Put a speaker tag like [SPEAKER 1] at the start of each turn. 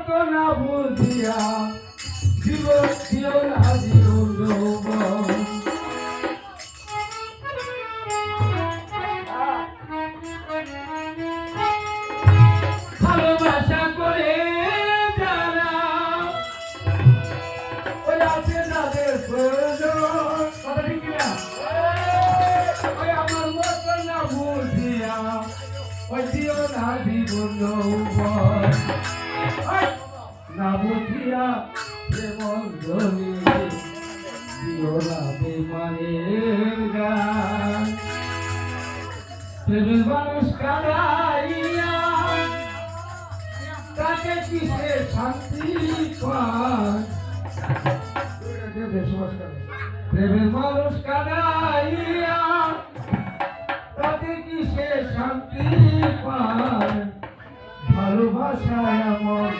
[SPEAKER 1] মতো না বুঝিয়া জীবন দিও না জীবন যৌবন। ভালোবাসা করে যারা ওই আছে তাদের প্রয়োজন, কথা ঠিক কিনা? ওই আমার মতো না বুঝিয়া ওই দিও না জীবন যৌবন। না বুঝিয়া যেমন ধনী দিও না বেমানের গান। প্রেমের মানুষ কাঁদাইয়া তাকে কিসে শান্তি পায়? প্রেমের মানুষ কাঁদাইয়া তাকে কিসে শান্তি পায়? ভালোবাসায় আমার